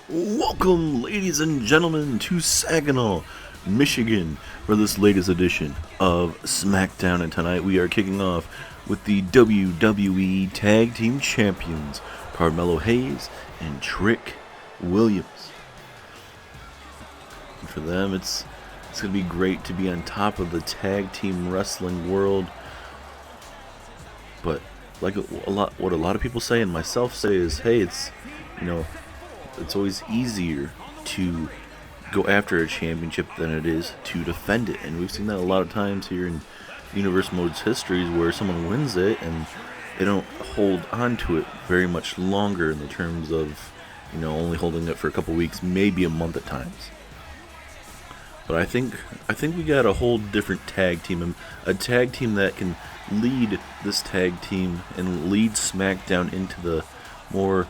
Welcome, ladies and gentlemen, to Saginaw, Michigan, for this latest edition of Smackdown. And tonight we are kicking off with the WWE Tag Team Champions, Carmelo Hayes and Trick Williams. And for them, it's going to be great to be on top of the tag team wrestling world. But like what a lot of people say, and myself say, is, hey, it's always easier to go after a championship than it is to defend it. And we've seen that a lot of times here in Universe Mode's histories, where someone wins it and they don't hold on to it very much longer in the terms of, only holding it for a couple weeks, maybe a month at times. But I think we got a whole different tag team, a tag team that can lead this tag team and lead SmackDown into the more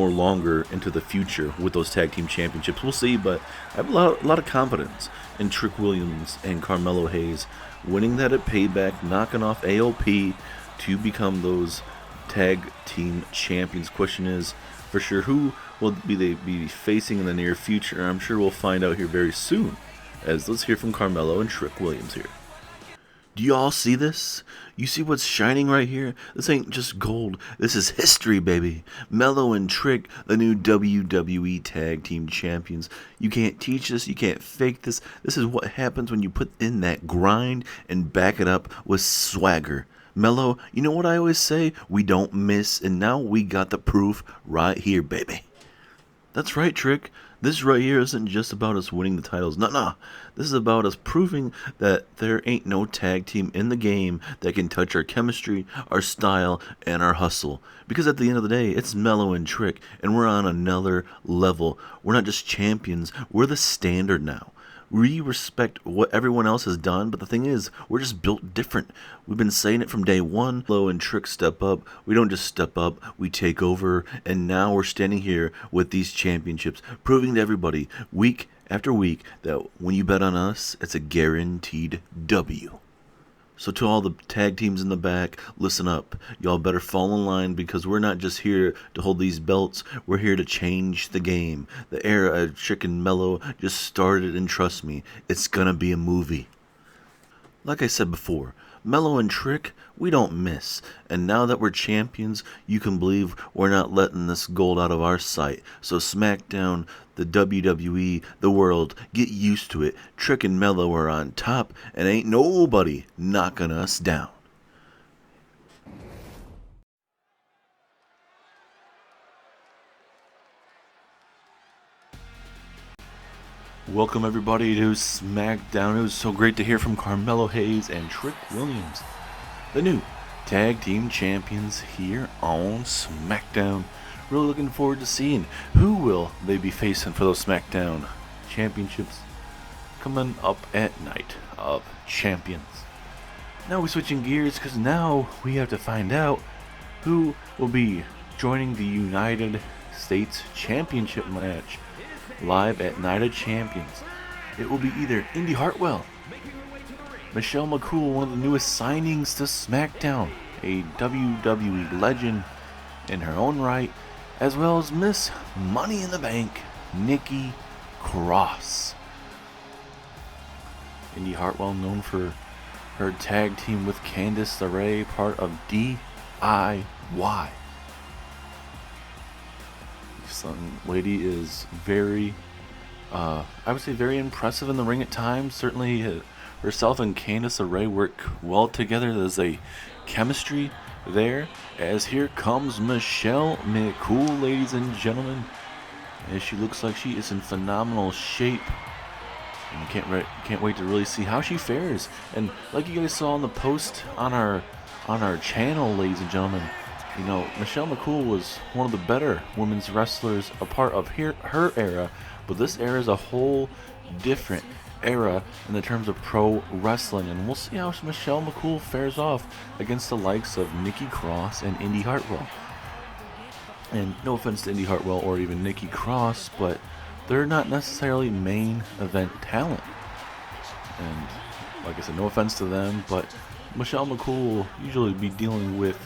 longer into the future with those tag team championships. We'll see, but I have a lot of confidence in Trick Williams and Carmelo Hayes winning that at Payback, knocking off AOP to become those tag team champions. Question is, for sure, who will they be facing in the near future? I'm sure we'll find out here very soon, as let's hear from Carmelo and Trick Williams here. Do you all see this? You see what's shining right here? This ain't just gold. This is history, baby. Mello and Trick, the new WWE Tag Team Champions. You can't teach this. You can't fake this. This is what happens when you put in that grind and back it up with swagger. Mello, you know what I always say? We don't miss, and now we got the proof right here, baby. That's right, Trick. This right here isn't just about us winning the titles. Nah. This is about us proving that there ain't no tag team in the game that can touch our chemistry, our style, and our hustle. Because at the end of the day, it's Mello and Trick, and we're on another level. We're not just champions, we're the standard now. We respect what everyone else has done, but the thing is, we're just built different. We've been saying it from day one. Mello and Trick step up. We don't just step up, we take over. And now we're standing here with these championships, proving to everybody, week after week, that when you bet on us, it's a guaranteed W. So to all the tag teams in the back, listen up. Y'all better fall in line, because we're not just here to hold these belts. We're here to change the game. The era of Trick and Mello just started, and trust me, it's gonna be a movie. Like I said before, Mello and Trick, we don't miss. And now that we're champions, you can believe we're not letting this gold out of our sight. So SmackDown, the WWE, the world, get used to it. Trick and Mello are on top, and ain't nobody knocking us down. Welcome everybody to SmackDown. It was so great to hear from Carmelo Hayes and Trick Williams, the new tag team champions here on SmackDown. Really looking forward to seeing who will they be facing for those SmackDown championships coming up at Night of Champions. Now we're switching gears, because now we have to find out who will be joining the United States Championship match live at Night of Champions. It will be either Indi Hartwell, Michelle McCool, one of the newest signings to SmackDown, a WWE legend in her own right, as well as Miss Money in the Bank, Nikki Cross. Indi Hartwell, known for her tag team with Candice LeRae, part of DIY. This lady is very, I would say, very impressive in the ring at times. Certainly herself and Candice LeRae work well together. There's a chemistry there, as here comes Michelle McCool, ladies and gentlemen, as she looks like she is in phenomenal shape, and can't wait to really see how she fares. And like you guys saw on the post on our channel, ladies and gentlemen, Michelle McCool was one of the better women's wrestlers, a part of her era, but this era is a whole different era in the terms of pro wrestling, and we'll see how Michelle McCool fares off against the likes of Nikki Cross and Indi Hartwell. And no offense to Indi Hartwell or even Nikki Cross, but they're not necessarily main event talent. And like I said, no offense to them, but Michelle McCool will usually be dealing with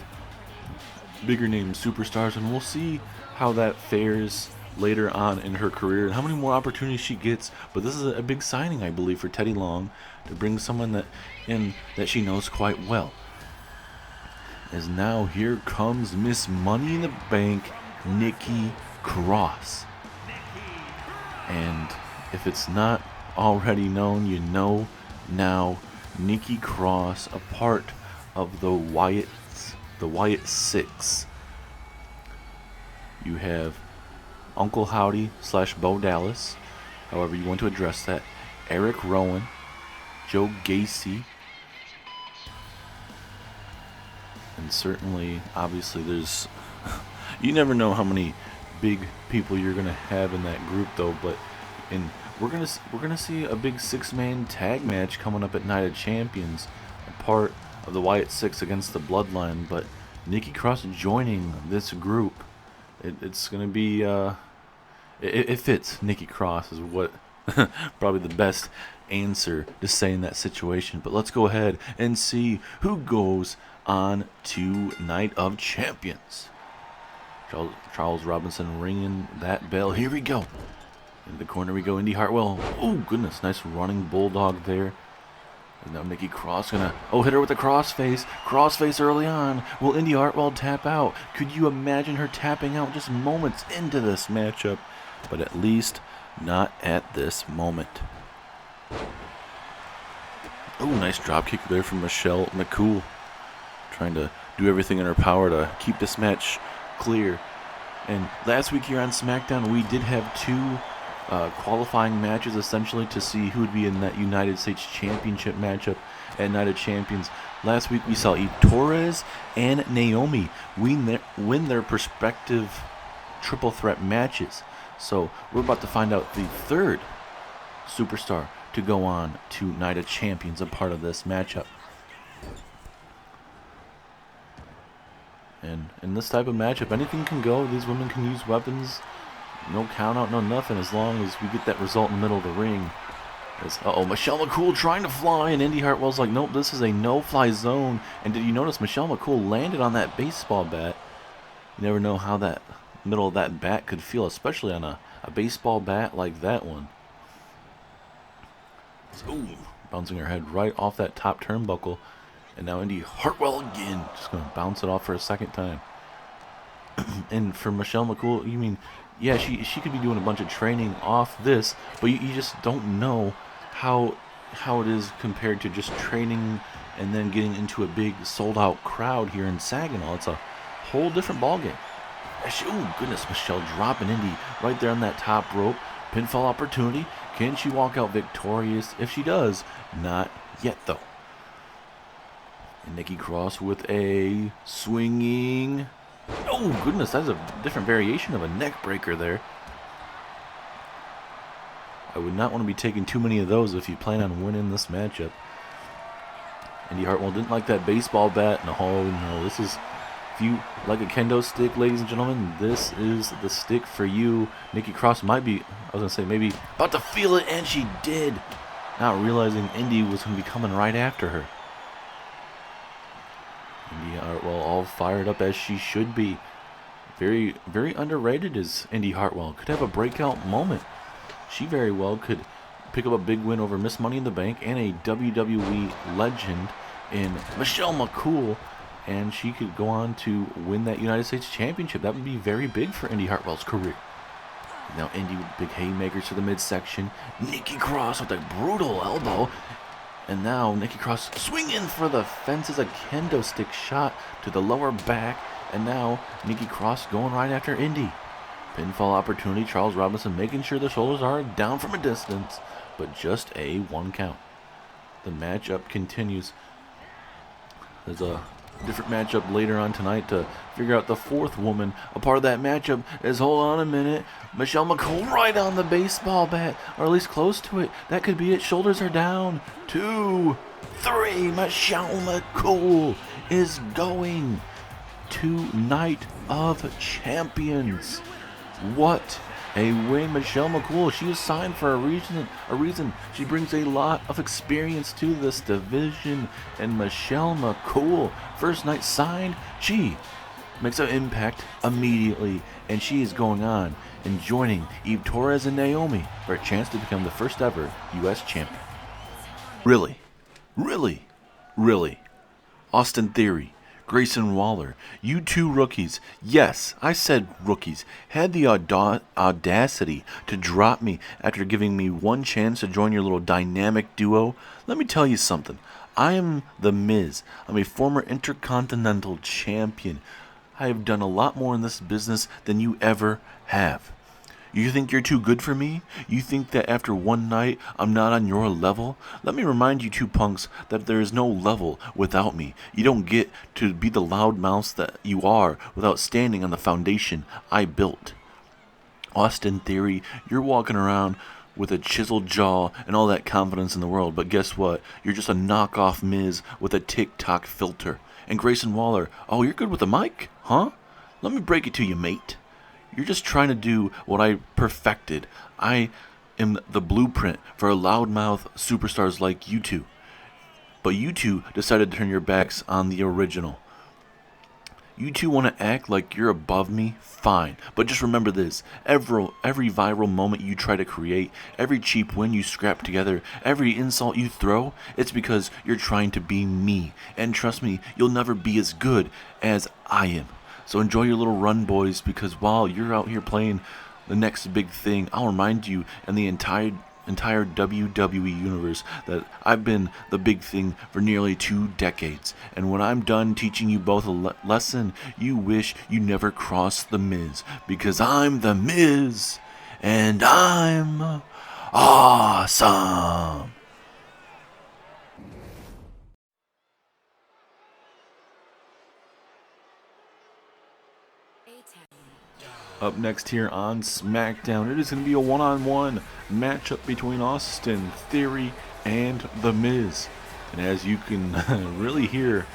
bigger name superstars, and we'll see how that fares later on in her career and how many more opportunities she gets. But this is a big signing, I believe, for Teddy Long to bring someone that she knows quite well. As now here comes Miss Money in the Bank, Nikki Cross. And if it's not already known, you know now. Nikki Cross, a part of the Wyatt Six. You have Uncle Howdy / Bo Dallas, however you want to address that, Eric Rowan, Joe Gacy, and certainly, obviously, there's you never know how many big people you're gonna have in that group, though. But we're gonna see a big 6-man tag match coming up at Night of Champions, a part of the Wyatt Six against the Bloodline. But Nikki Cross joining this group, it's gonna be it fits. Nikki Cross is what probably the best answer to say in that situation. But let's go ahead and see who goes on to Night of Champions. Charles Robinson ringing that bell. Here we go. In the corner we go, Indi Hartwell. Oh, goodness. Nice running bulldog there. And now Nikki Cross gonna, hit her with the crossface. Crossface early on. Will Indi Hartwell tap out? Could you imagine her tapping out just moments into this matchup? But at least not at this moment. Oh, nice drop kick there from Michelle McCool. Trying to do everything in her power to keep this match clear. And last week here on Smackdown, we did have 2 qualifying matches essentially to see who would be in that United States Championship matchup at Night of Champions. Last week we saw Torres and Naomi win their respective triple threat matches. So we're about to find out the 3rd superstar to go on to Night of Champions, a part of this matchup. And in this type of matchup, anything can go. These women can use weapons. No count out, no nothing, as long as we get that result in the middle of the ring. Michelle McCool trying to fly, and Indi Hartwell's like, nope, this is a no-fly zone. And did you notice Michelle McCool landed on that baseball bat? You never know how that middle of that bat could feel, especially on a baseball bat like that one. Ooh, bouncing her head right off that top turnbuckle. And now Indi Hartwell again, just going to bounce it off for a second time. And for Michelle McCool, you mean, yeah, she could be doing a bunch of training off this, but you just don't know how it is compared to just training and then getting into a big sold-out crowd here in Saginaw. It's a whole different ballgame. Oh, goodness, Michelle dropping Indi right there on that top rope. Pinfall opportunity. Can she walk out victorious? If she does, not yet, though. And Nikki Cross with a swinging. Oh, goodness, that's a different variation of a neck breaker there. I would not want to be taking too many of those if you plan on winning this matchup. Indi Hartwell didn't like that baseball bat. No, this is, if you like a kendo stick, ladies and gentlemen, this is the stick for you. Nikki Cross might be, maybe about to feel it, and she did. Not realizing Indi was going to be coming right after her. Indi Hartwell all fired up as she should be. Very, very underrated is Indi Hartwell. Could have a breakout moment. She very well could pick up a big win over Miss Money in the Bank and a WWE legend in Michelle McCool, and she could go on to win that United States Championship. That would be very big for Indi Hartwell's career. Now Indi with big haymakers to the midsection. Nikki Cross with a brutal elbow. And now Nikki Cross swinging for the fences, a kendo stick shot to the lower back. And now Nikki Cross going right after Indi. Pinfall opportunity, Charles Robinson making sure the shoulders are down from a distance, but just a 1 count. The matchup continues. There's a different matchup later on tonight to figure out the 4th woman. A part of that matchup is, hold on a minute, Michelle McCool right on the baseball bat, or at least close to it. That could be it. Shoulders are down. 2, 3. Michelle McCool is going to Night of Champions. What a win, Michelle McCool. She was signed for a reason. She brings a lot of experience to this division. And Michelle McCool, first night signed, she makes an impact immediately, and she is going on and joining Eve Torres and Naomi for a chance to become the first ever U.S. champion. Really? Really? Really? Austin Theory, Grayson Waller, you two rookies, yes, I said rookies, had the audacity to drop me after giving me one chance to join your little dynamic duo. Let me tell you something. I am The Miz. I'm a former Intercontinental Champion. I have done a lot more in this business than you ever have. You think you're too good for me? You think that after one night I'm not on your level? Let me remind you two punks that there is no level without me. You don't get to be the loudmouths that you are without standing on the foundation I built. Austin Theory, you're walking around with a chiseled jaw and all that confidence in the world, but guess what? You're just a knockoff Miz with a TikTok filter. And Grayson Waller, oh, you're good with a mic, huh? Let me break it to you, mate. You're just trying to do what I perfected. I am the blueprint for loudmouth superstars like you two. But you two decided to turn your backs on the original. You two want to act like you're above me? Fine. But just remember this. Every viral moment you try to create, every cheap win you scrap together, every insult you throw, it's because you're trying to be me. And trust me, you'll never be as good as I am. So enjoy your little run, boys, because while you're out here playing the next big thing, I'll remind you and the entire WWE universe that I've been the big thing for nearly 2 decades. And when I'm done teaching you both a lesson, you wish you never crossed the Miz, because I'm the Miz, and I'm awesome. Up next here on Smackdown, it is going to be a one-on-one matchup between Austin Theory and The Miz. And as you can really hear,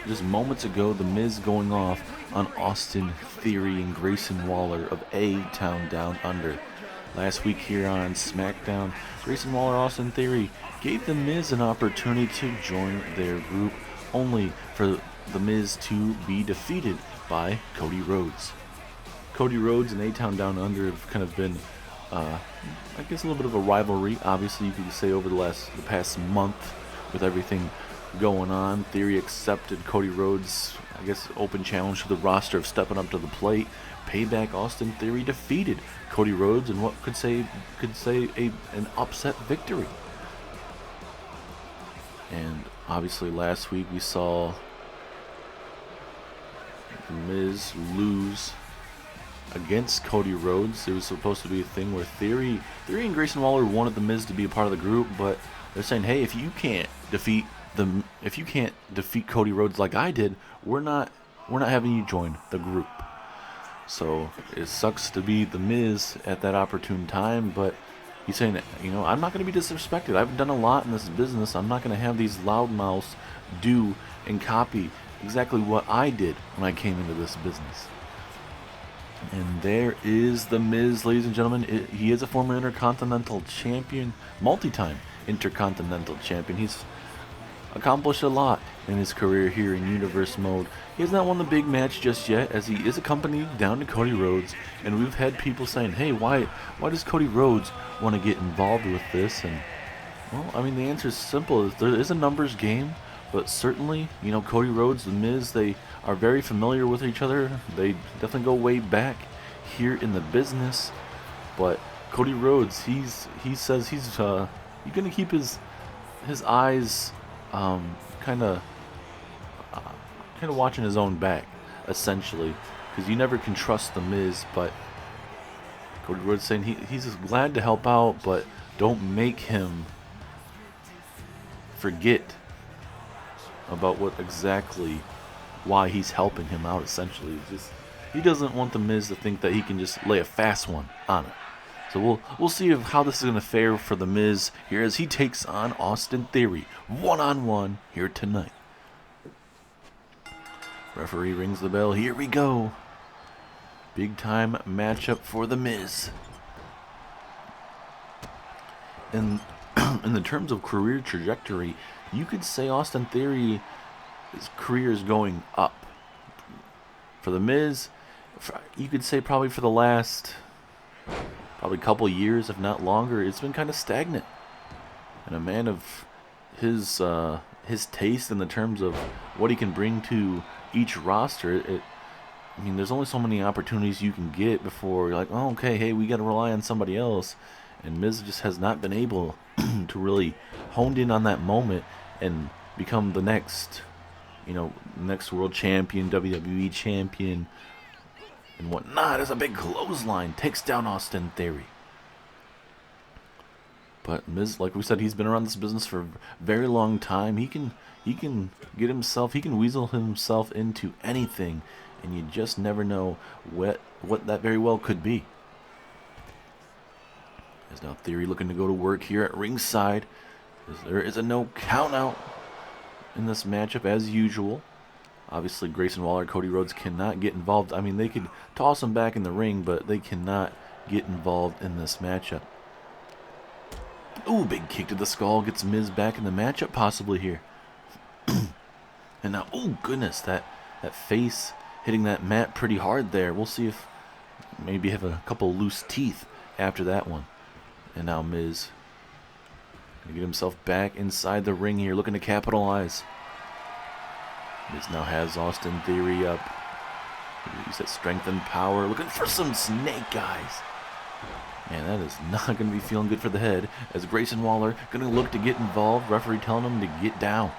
just moments ago, The Miz going off on Austin Theory and Grayson Waller of A-Town Down Under. Last week here on Smackdown, Grayson Waller, Austin Theory gave The Miz an opportunity to join their group, only for The Miz to be defeated by Cody Rhodes. Cody Rhodes and A-Town Down Under have kind of been, I guess, a little bit of a rivalry. Obviously, you could say over the past month, with everything going on, Theory accepted Cody Rhodes', I guess, open challenge to the roster of stepping up to the plate. Payback, Austin Theory defeated Cody Rhodes in what could say an upset victory. And obviously, last week we saw The Miz lose against Cody Rhodes. It was supposed to be a thing where Theory and Grayson Waller wanted The Miz to be a part of the group, but they're saying, hey, if you can't defeat Cody Rhodes like I did, we're not having you join the group. So it sucks to be The Miz at that opportune time, but he's saying, I'm not going to be disrespected. I've done a lot in this business. I'm not going to have these loudmouths do and copy exactly what I did when I came into this business. And there is The Miz, ladies and gentlemen. He is a former Intercontinental Champion, multi-time Intercontinental Champion. He's accomplished a lot in his career here in Universe Mode. He has not won the big match just yet, as he is accompanied down to Cody Rhodes. And we've had people saying, hey, why does Cody Rhodes want to get involved with this? And, well, I mean, the answer is simple. There is a numbers game, but certainly, Cody Rhodes, The Miz, they are very familiar with each other. They definitely go way back here in the business. But Cody Rhodes, he says he's going to keep his eyes kind of watching his own back, essentially, because you never can trust The Miz. But Cody Rhodes saying he's just glad to help out, but don't make him forget about why he's helping him out, essentially. He doesn't want The Miz to think that he can just lay a fast one on it. So we'll see how this is going to fare for The Miz here as he takes on Austin Theory one-on-one here tonight. Referee rings the bell. Here we go. Big time matchup for The Miz. In the terms of career trajectory, you could say Austin Theory, his career is going up. For The Miz, you could say probably for the last couple years, if not longer, it's been kind of stagnant. And a man of his taste in the terms of what he can bring to each roster, I mean, there's only so many opportunities you can get before you're like, oh, okay, hey, we got to rely on somebody else. And Miz just has not been able to really hone in on that moment and become the next, next world champion, WWE champion, and whatnot. It's a big clothesline, takes down Austin Theory. But Miz, like we said, he's been around this business for a very long time. He can weasel himself into anything, and you just never know what that very well could be. There's now Theory looking to go to work here at ringside. There is a no count out in this matchup as usual. Obviously, Grayson Waller, Cody Rhodes cannot get involved. I mean, they could toss him back in the ring, but they cannot get involved in this matchup. Ooh, big kick to the skull. Gets Miz back in the matchup possibly here. And now, oh goodness, that face hitting that mat pretty hard there. We'll see if maybe have a couple loose teeth after that one. And now Miz gonna get himself back inside the ring here, looking to capitalize. Miz now has Austin Theory up. Use that strength and power, looking for some snake eyes. Man, that is not going to be feeling good for the head, as Grayson Waller going to look to get involved. Referee telling him to get down.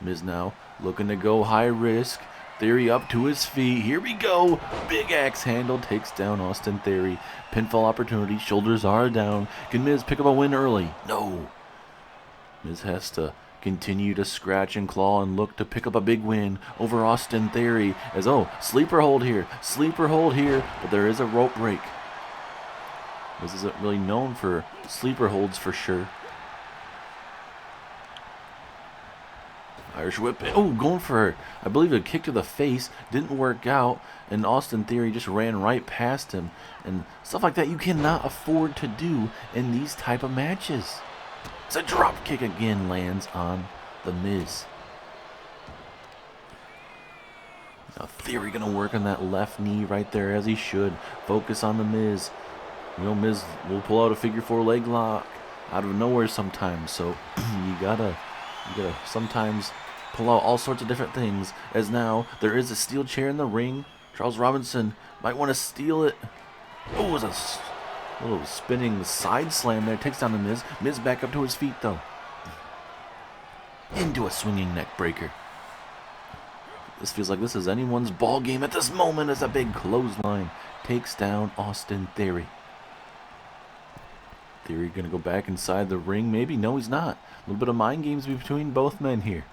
Miz now looking to go high risk. Theory up to his feet. Here we go. Big axe handle takes down Austin Theory. Pinfall opportunity. Shoulders are down. Can Miz pick up a win early? No. Miz has to continue to scratch and claw and look to pick up a big win over Austin Theory. As, sleeper hold here, but there is a rope break. This isn't really known for sleeper holds for sure. Irish whip. Oh, going for, I believe, a kick to the face. Didn't work out, and Austin Theory just ran right past him. And stuff like that you cannot afford to do in these type of matches. It's a drop kick again, lands on The Miz. Now Theory going to work on that left knee right there as he should. Focus on The Miz. Miz will pull out a figure 4 leg lock out of nowhere sometimes. So you gotta sometimes pull out all sorts of different things. As now there is a steel chair in the ring. Charles Robinson might want to steal it. Oh, it's a little spinning side slam there. Takes down The Miz. Miz back up to his feet, though. Into a swinging neck breaker. This feels like this is anyone's ball game at this moment, as a big clothesline takes down Austin Theory. Theory going to go back inside the ring. Maybe. No, he's not. A little bit of mind games between both men here.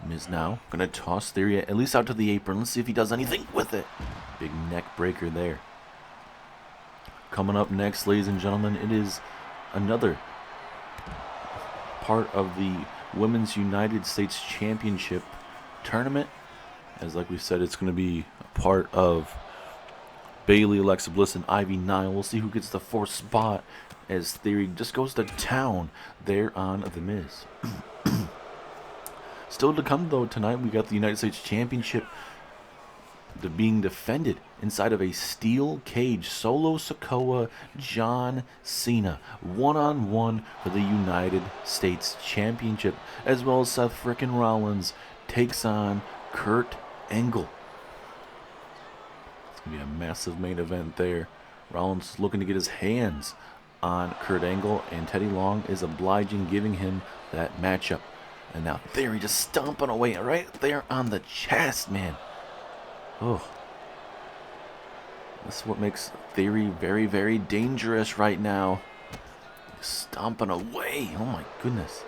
Miz now going to toss Theory at least out to the apron. Let's see if he does anything with it. Big neck breaker there. Coming up next, ladies and gentlemen, it is another part of the Women's United States Championship tournament. As like we said, it's going to be a part of Bayley, Alexa Bliss, and Ivy Nile. We'll see who gets the 4th spot, as Theory just goes to town there on The Miz. Still to come, though, tonight we got the United States Championship being defended inside of a steel cage. Solo Sikoa, John Cena, one-on-one for the United States Championship, as well as Seth frickin' Rollins takes on Kurt Angle. It's going to be a massive main event there. Rollins looking to get his hands on Kurt Angle, and Teddy Long is obliging, giving him that matchup. And now Theory just stomping away right there on the chest, man. Oh. This is what makes Theory very, very dangerous right now. Stomping away. Oh my goodness.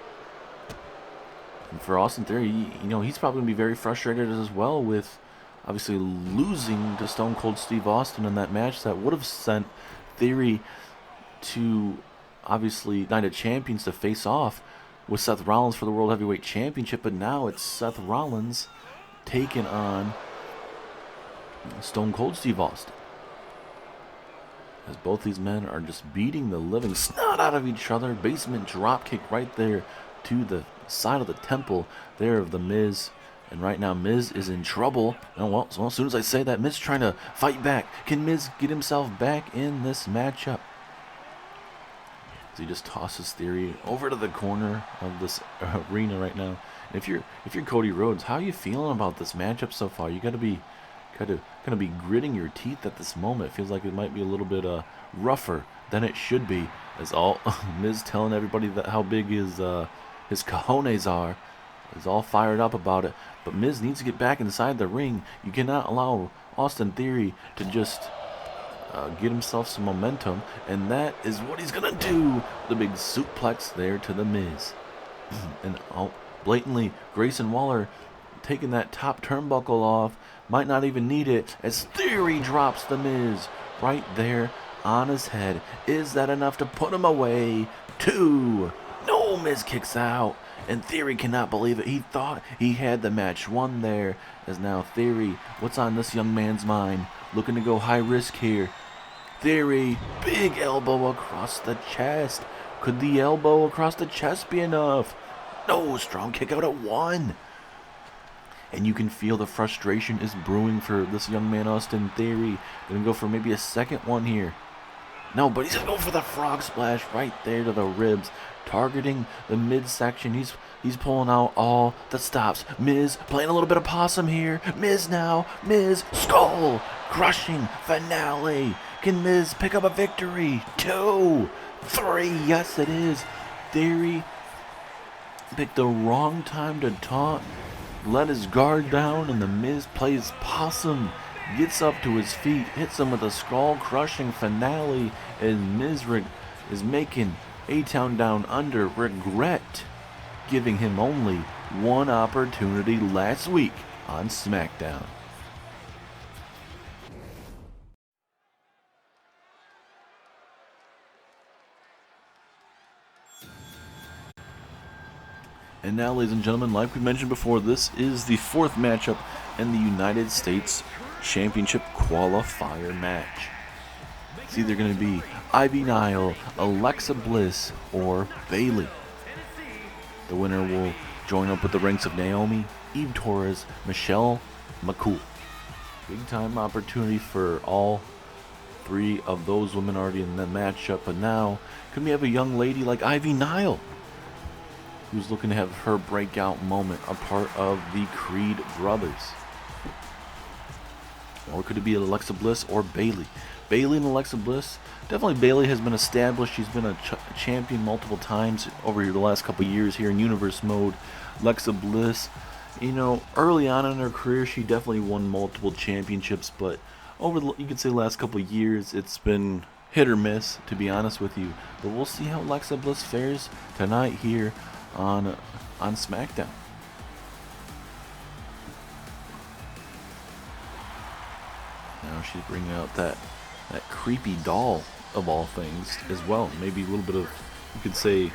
And for Austin Theory, he's probably going to be very frustrated as well with obviously losing to Stone Cold Steve Austin in that match that would have sent Theory to obviously Night of Champions to face off with Seth Rollins for the World Heavyweight Championship, but now it's Seth Rollins taking on Stone Cold Steve Austin. As both these men are just beating the living snot out of each other. Basement dropkick right there to the side of the temple there of the Miz. And right now, Miz is in trouble. And well, as soon as I say that, Miz trying to fight back. Can Miz get himself back in this matchup? As he just tosses Theory over to the corner of this arena right now. And if you're Cody Rhodes, how are you feeling about this matchup so far? You gotta be gritting your teeth at this moment. It feels like it might be a little bit rougher than it should be. As all Miz telling everybody that how big his cojones are. Is all fired up about it. But Miz needs to get back inside the ring. You cannot allow Austin Theory to just get himself some momentum, and that is what he's gonna do. The big suplex there to the Miz. And blatantly, Grayson Waller taking that top turnbuckle off. Might not even need it as Theory drops the Miz right there on his head. Is that enough to put him away? 2. No, Miz kicks out. And Theory cannot believe it. He thought he had the match won there. As now Theory, what's on this young man's mind? Looking to go high risk here. Theory, big elbow across the chest. Could the elbow across the chest be enough? No, strong kick out at 1. And you can feel the frustration is brewing for this young man, Austin Theory. Gonna go for maybe a second one here. No, but he's gonna go for the frog splash right there to the ribs, targeting the midsection. He's pulling out all the stops. Miz playing a little bit of possum here. Miz now. Miz skull crushing finale. Can Miz pick up a victory? 2, 3. Yes, it is. Theory picked the wrong time to taunt. Let his guard down, and the Miz plays possum. Gets up to his feet, hits him with a skull-crushing finale, and Miz is making A-Town Down Under regret giving him only one opportunity last week on Smackdown. And now, ladies and gentlemen, like we mentioned before, this is the 4th matchup in the United States Championship qualifier match. It's either going to be Ivy Nile, Alexa Bliss, or Bayley. The winner will join up with the ranks of Naomi, Eve Torres, Michelle McCool. Big time opportunity for all 3 of those women already in the matchup, but now could we have a young lady like Ivy Nile, who's looking to have her breakout moment, a part of the Creed brothers? Or could it be Alexa Bliss or Bayley? Bayley and Alexa Bliss. Definitely Bayley has been established. She's been a champion multiple times over the last couple years here in Universe mode. Alexa Bliss, you know, early on in her career, she definitely won multiple championships, but over the, you could say, last couple of years, it's been hit or miss, to be honest with you. But we'll see how Alexa Bliss fares tonight here on SmackDown. Now she's bringing out that creepy doll of all things as well. Maybe a little bit of, you could say,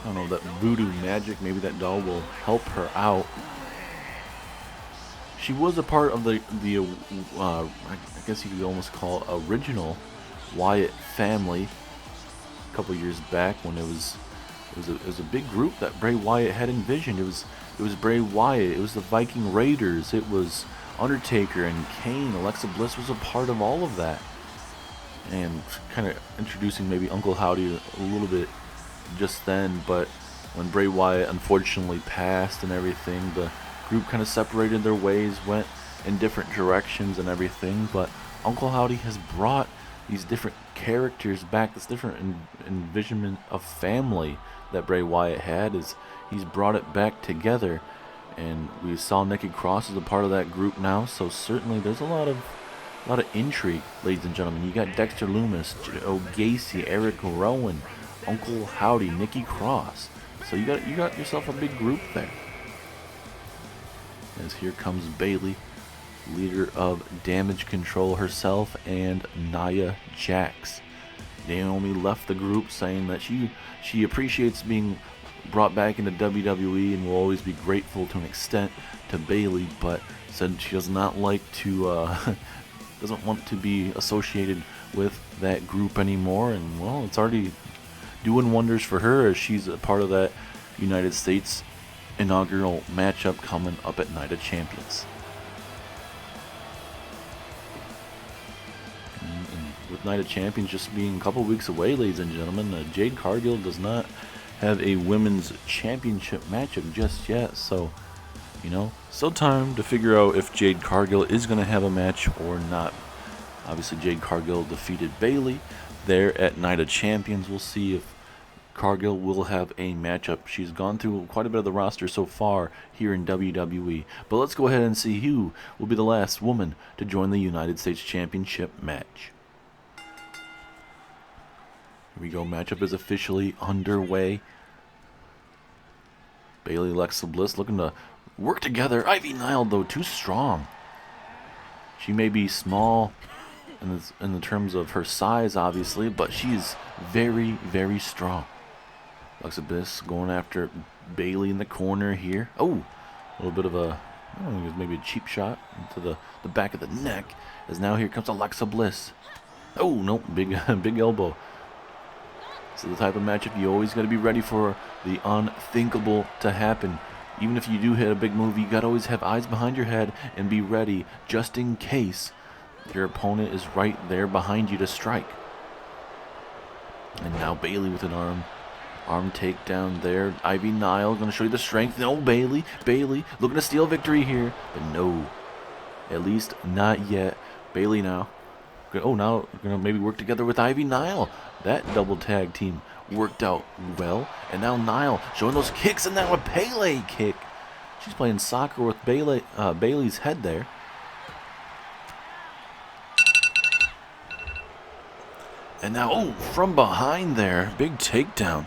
I don't know, that voodoo magic. Maybe that doll will help her out. She was a part of the I guess you could almost call original Wyatt family a couple years back, when it was a big group that Bray Wyatt had envisioned. It was Bray Wyatt, it was the Viking Raiders, it was Undertaker and Kane. Alexa Bliss was a part of all of that, and kind of introducing maybe Uncle Howdy a little bit just then. But when Bray Wyatt unfortunately passed and everything, the group kind of separated their ways, went in different directions and everything. But Uncle Howdy has brought these different characters back, this different envisionment of family that Bray Wyatt had. He's brought it back together. And we saw Nikki Cross as a part of that group now, so certainly there's a lot of intrigue, ladies and gentlemen. You got Dexter Lumis, Joe Gacy, Eric Rowan, Uncle Howdy, Nikki Cross. So you got yourself a big group there. As here comes Bayley, leader of Damage Control herself, and Nia Jax. Naomi left the group saying that she appreciates being brought back into WWE and will always be grateful to an extent to Bayley, but said she does not like to doesn't want to be associated with that group anymore. And well, it's already doing wonders for her, as she's a part of that United States inaugural matchup coming up at Night of Champions. And with Night of Champions just being a couple weeks away, ladies and gentlemen, Jade Cargill does not have a women's championship matchup just yet, so still time to figure out if Jade Cargill is going to have a match or not. Obviously, Jade Cargill defeated Bayley there at Night of Champions. We'll see if Cargill will have a matchup. She's gone through quite a bit of the roster so far here in WWE. But let's go ahead and see who will be the last woman to join the United States Championship match. Here we go. Matchup is officially underway. Bayley, Alexa Bliss looking to work together. Ivy Nile, though, too strong. She may be small in the terms of her size, obviously, but she's very, very strong. Alexa Bliss going after Bayley in the corner here. Oh, a little bit of a, I don't know, maybe a cheap shot into the back of the neck. As now here comes Alexa Bliss. Oh, no, big elbow. This is the type of matchup you always got to be ready for the unthinkable to happen. Even if you do hit a big move, you got to always have eyes behind your head and be ready just in case your opponent is right there behind you to strike. And now Bayley with an arm takedown there. Ivy Nile going to show you the strength. No, Bayley looking to steal victory here, but no, at least not yet. Bayley now. Oh, now going to maybe work together with Ivy Nile. That double tag team worked out well. And now Nile showing those kicks, and now a Pele kick. She's playing soccer with Bayley's head there. And now, oh, from behind there, big takedown.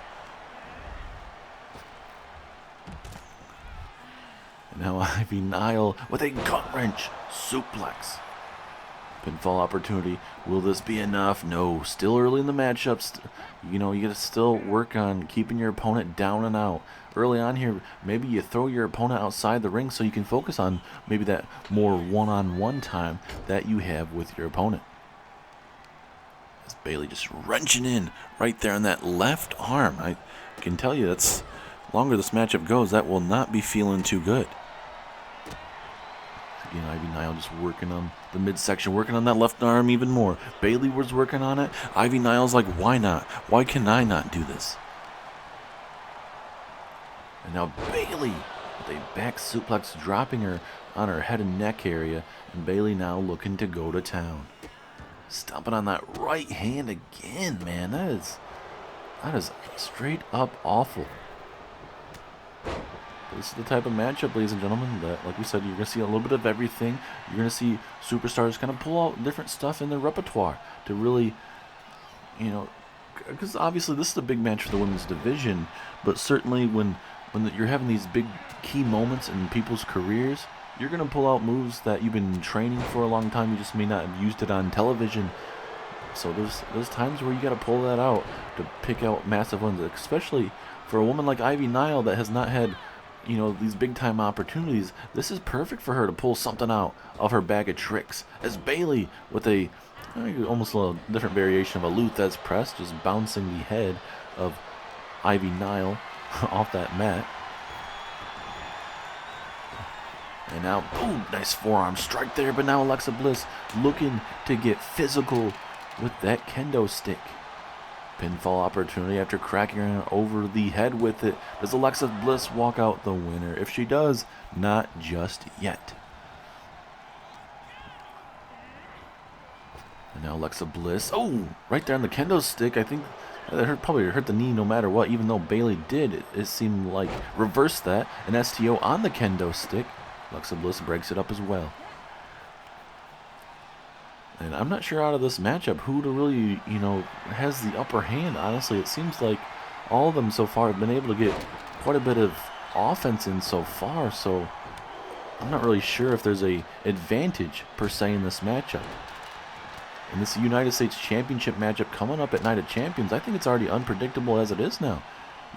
And now Ivy Nile with a gut wrench suplex. Pinfall opportunity. Will this be enough? No. Still early in the matchups. You got to still work on keeping your opponent down and out. Early on here, maybe you throw your opponent outside the ring so you can focus on maybe that more one-on-one time that you have with your opponent. As Bayley just wrenching in right there on that left arm. I can tell you that's longer this matchup goes, that will not be feeling too good. Again, Ivy Nile just working on the midsection, working on that left arm even more. Bayley was working on it. Ivy Nile's like, why not? Why can I not do this? And now Bayley with a back suplex, dropping her on her head and neck area. And Bayley now looking to go to town. Stomping on that right hand again, man. That is straight up awful. This is the type of matchup, ladies and gentlemen, that, like we said, you're going to see a little bit of everything. You're going to see superstars kind of pull out different stuff in their repertoire to really, because obviously this is a big match for the women's division, but certainly when you're having these big key moments in people's careers, you're going to pull out moves that you've been training for a long time. You just may not have used it on television. So there's times where you got to pull that out to pick out massive ones, especially for a woman like Ivy Nile that has not had these big time opportunities. This is perfect for her to pull something out of her bag of tricks. As Bayley with almost a different variation of a Luthez press, just bouncing the head of Ivy Nile off that mat. And now, boom, nice forearm strike there, but now Alexa Bliss looking to get physical with that kendo stick. Pinfall opportunity after cracking her over the head with it. Does Alexa Bliss walk out the winner? If she does, not just yet. And now Alexa Bliss, oh, right there on the kendo stick. I think that probably hurt the knee no matter what, even though Bayley did. It seemed like reverse that. An STO on the kendo stick. Alexa Bliss breaks it up as well. And I'm not sure out of this matchup who to really, has the upper hand. Honestly, it seems like all of them so far have been able to get quite a bit of offense in so far. So I'm not really sure if there's a advantage per se in this matchup. And this United States Championship matchup coming up at Night of Champions, I think it's already unpredictable as it is now.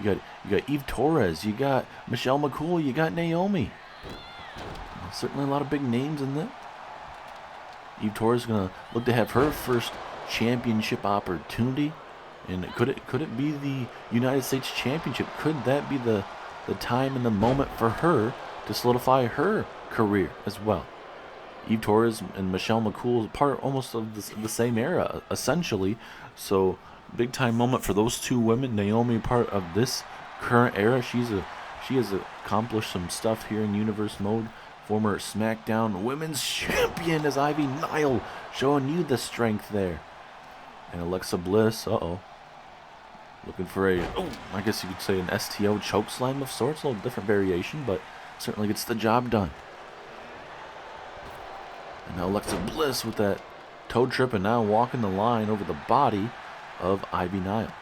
You got Eve Torres, you got Michelle McCool, you got Naomi. Certainly a lot of big names in there. Eve Torres is going to look to have her first championship opportunity. And could it be the United States Championship? Could that be the the time and the moment for her to solidify her career as well. Eve Torres and Michelle McCool part almost of the same era, essentially. So, big time moment for those two women. Naomi, part of this current era. She has accomplished some stuff here in Universe mode. Former Smackdown Women's Champion as Ivy Nile, showing you the strength there. And Alexa Bliss, looking for I guess you could say an STO chokeslam of sorts. A little different variation, but certainly gets the job done. And now Alexa Bliss with that toe trip and now walking the line over the body of Ivy Nile.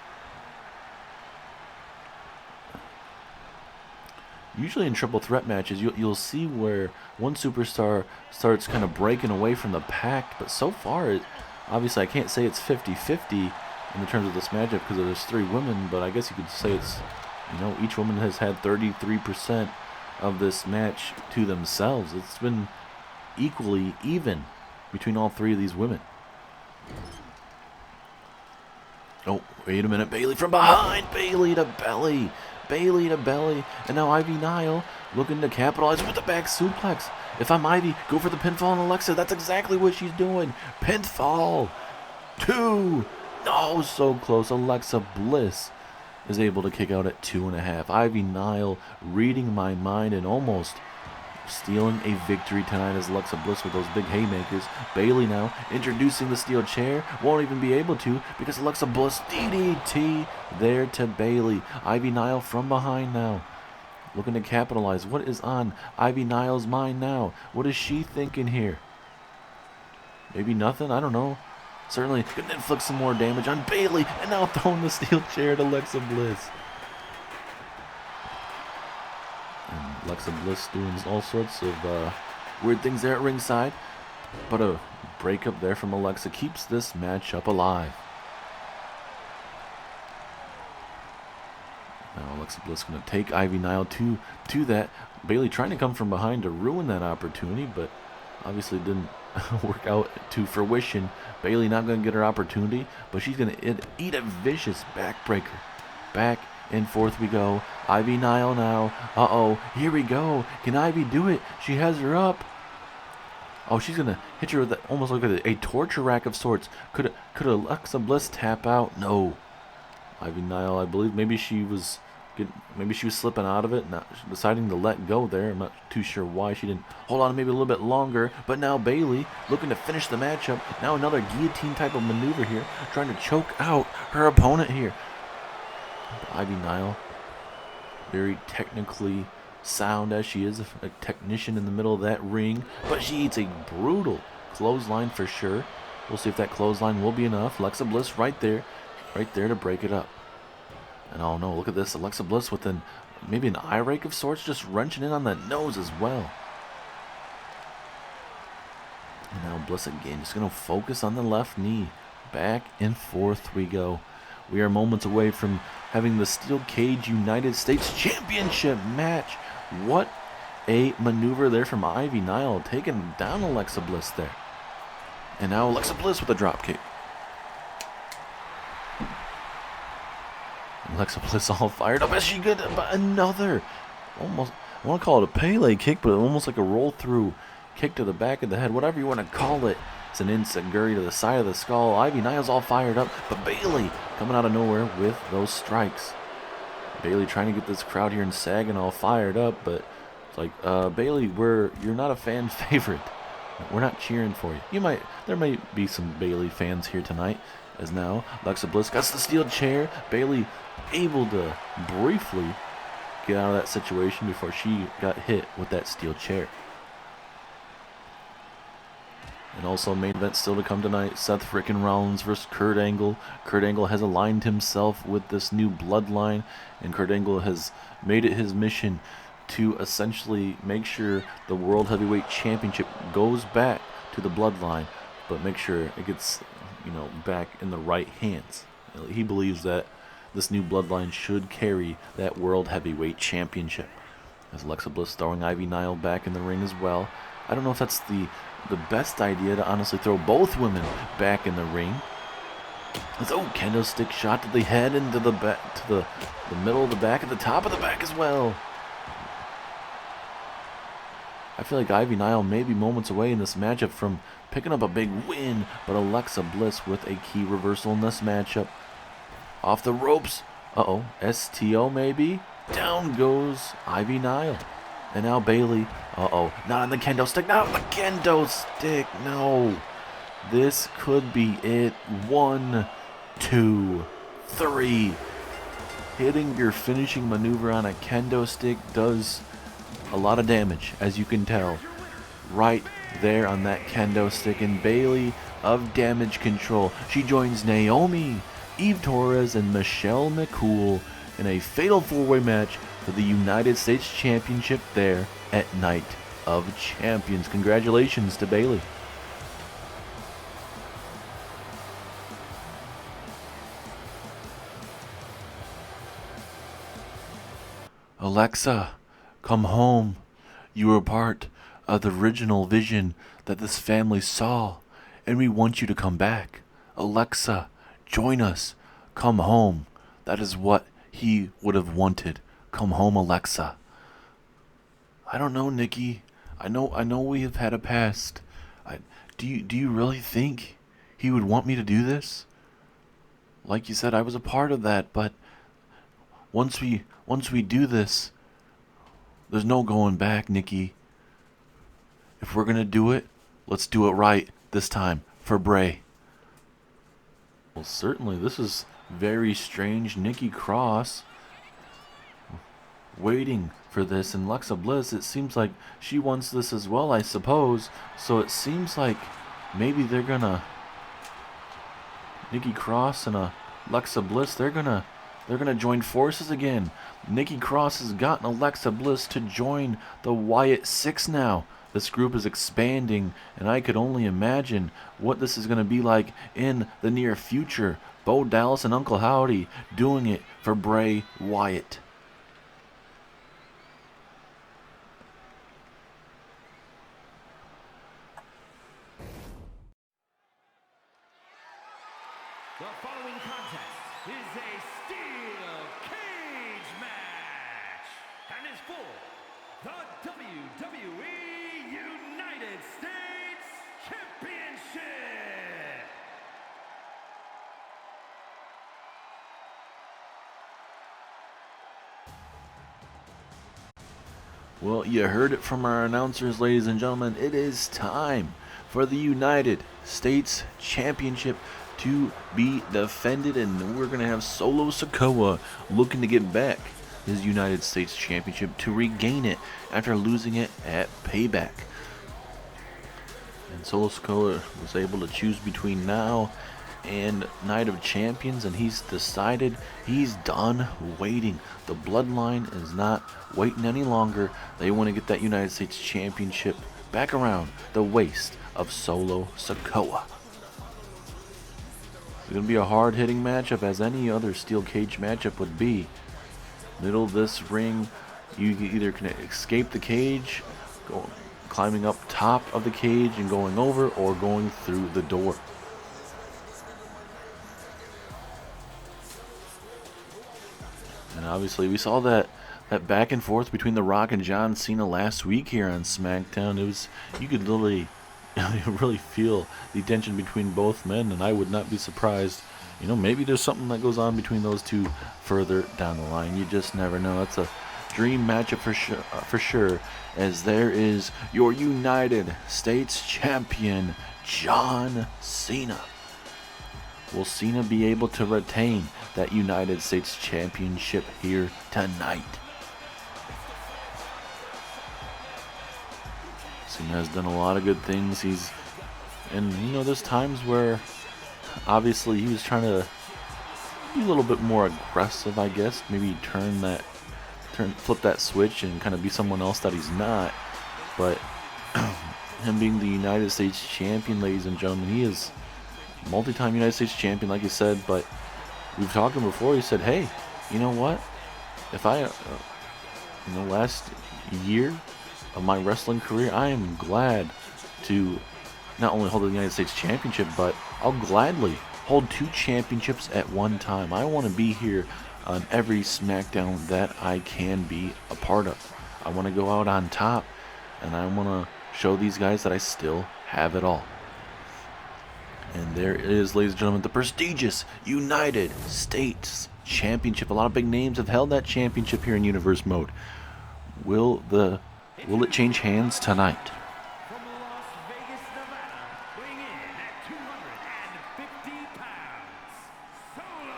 Usually in triple threat matches, you'll see where one superstar starts kind of breaking away from the pack, but so far, obviously I can't say it's 50-50 in terms of this matchup because there's 3 women, but I guess you could say it's, each woman has had 33% of this match to themselves. It's been equally even between all 3 of these women. Oh, wait a minute, Bayley from behind, Bayley to belly. Bayley to belly, and now Ivy Nile looking to capitalize with the back suplex. If I'm Ivy, go for the pinfall on Alexa. That's exactly what she's doing. Pinfall. 2. Oh, so close. Alexa Bliss is able to kick out at 2.5. Ivy Nile reading my mind and almost stealing a victory tonight as Alexa Bliss with those big haymakers. Bayley now introducing the steel chair. Won't even be able to because Alexa Bliss DDT there to Bayley. Ivy Nile from behind now, looking to capitalize. What is on Ivy Nile's mind now? What is she thinking here? Maybe nothing? I don't know. Certainly going to inflict some more damage on Bayley, and now throwing the steel chair to Alexa Bliss. And Alexa Bliss doing all sorts of weird things there at ringside. But a breakup there from Alexa keeps this matchup alive. Now Alexa Bliss going to take Ivy Nile to that. Bayley trying to come from behind to ruin that opportunity, but obviously didn't work out to fruition. Bayley not going to get her opportunity, but she's going to eat a vicious backbreaker. Back and forth we go. Ivy Nile now. Uh-oh. Here we go. Can Ivy do it? She has her up. Oh, she's going to hit her with almost like a torture rack of sorts. Could Alexa Bliss tap out? No. Ivy Nile, I believe, maybe she was slipping out of it, not deciding to let go there. I'm not too sure why she didn't hold on maybe a little bit longer. But now Bayley looking to finish the matchup. Now another guillotine type of maneuver here, trying to choke out her opponent here. Ivy Nile, very technically sound as she is, a technician in the middle of that ring, but she eats a brutal clothesline for sure. We'll see if that clothesline will be enough. Alexa Bliss right there to break it up. And oh no, look at this, Alexa Bliss with maybe an eye rake of sorts, just wrenching in on that nose as well. And now Bliss again, just going to focus on the left knee. Back and forth we go. We are moments away from having the Steel Cage United States Championship match. What a maneuver there from Ivy Nile, taking down Alexa Bliss there. And now Alexa Bliss with a drop kick. Alexa Bliss all fired up as she get another, almost, I want to call it a Pele kick, but almost like a roll through kick to the back of the head, whatever you want to call it. It's an enziguri to the side of the skull. Ivy Nile's all fired up, but Bayley coming out of nowhere with those strikes. Bayley trying to get this crowd here in sagging all fired up, but it's like, Bayley, you're not a fan favorite. We're not cheering for you. There might be some Bayley fans here tonight, as now Alexa Bliss got the steel chair. Bayley able to briefly get out of that situation before she got hit with that steel chair. And also main event still to come tonight. Seth frickin' Rollins versus Kurt Angle. Kurt Angle has aligned himself with this new bloodline, and Kurt Angle has made it his mission to essentially make sure the World Heavyweight Championship goes back to the bloodline, but make sure it gets, back in the right hands. He believes that this new bloodline should carry that World Heavyweight Championship. As Alexa Bliss throwing Ivy Nile back in the ring as well. I don't know if that's the best idea to honestly throw both women back in the ring. Kendo stick shot to the head, into the back, to the middle of the back, at the top of the back as well. I feel like Ivy Nile may be moments away in this matchup from picking up a big win, but Alexa Bliss with a key reversal in this matchup. Off the ropes. Uh-oh. STO maybe? Down goes Ivy Nile. And now Bayley. Uh-oh. Not on the kendo stick. Not on the kendo stick. No. This could be it. 1, 2, 3. Hitting your finishing maneuver on a kendo stick does a lot of damage, as you can tell. Right there on that kendo stick. And Bayley of Damage Control. She joins Naomi, Eve Torres, and Michelle McCool in a fatal 4-way match for the United States Championship there at Night of Champions. Congratulations to Bayley. Alexa, come home. You were part of the original vision that this family saw, and we want you to come back. Alexa, join us. Come home. That is what he would have wanted. Come home, Alexa. I don't know, Nikki. I know we have had a past. Do you really think he would want me to do this? Like you said, I was a part of that, but once we do this, there's no going back, Nikki. If we're gonna do it, let's do it right this time for Bray. Well, certainly this is very strange. Nikki Cross waiting for this, and Alexa Bliss, it seems like she wants this as well, I suppose. So it seems like maybe they're gonna, Nikki Cross and Alexa Bliss, they're gonna join forces again. Nikki Cross has gotten Alexa Bliss to join the Wyatt Six now. This group is expanding, and I could only imagine what this is going to be like in the near future. Bo Dallas and Uncle Howdy doing it for Bray Wyatt. The following contest is a steel cage match and is for the WWE United States Championship. Well, you heard it from our announcers, ladies and gentlemen. It is time for the United States Championship to be defended, and we're going to have Solo Sikoa looking to get back his United States Championship to regain it after losing it at Payback. And Solo Sikoa was able to choose between now and Night of Champions, and he's decided he's done waiting. The Bloodline is not waiting any longer. They want to get that United States Championship back around the waist of Solo Sikoa. It's going to be a hard-hitting matchup, as any other steel cage matchup would be. Middle of this ring, you either can escape the cage, climbing up top of the cage and going over, or going through the door. And obviously, we saw that back and forth between The Rock and John Cena last week here on SmackDown. It was, you could literally really feel the tension between both men, and I would not be surprised. You know, maybe there's something that goes on between those two further down the line. You just never know. It's a dream matchup for sure, as there is your United States Champion, John Cena. Will Cena be able to retain that United States Championship here tonight? Cena has done a lot of good things. And you know, there's times where obviously he was trying to be a little bit more aggressive, I guess. Maybe flip that switch and kind of be someone else that he's not. But him being the United States Champion, ladies and gentlemen, he is multi-time United States Champion, like you said. But we've talked to him before. He said, hey, you know what? If I, last year of my wrestling career, I am glad to not only hold the United States Championship, but I'll gladly hold 2 championships at one time. I want to be here on every SmackDown that I can be a part of. I want to go out on top. and I want to show these guys that I still have it all. And there it is, ladies and gentlemen, the prestigious United States Championship. A lot of big names have held that championship here in Universe Mode. Will it change hands tonight? From Las Vegas, Nevada, weighing in at 250 pounds, Solo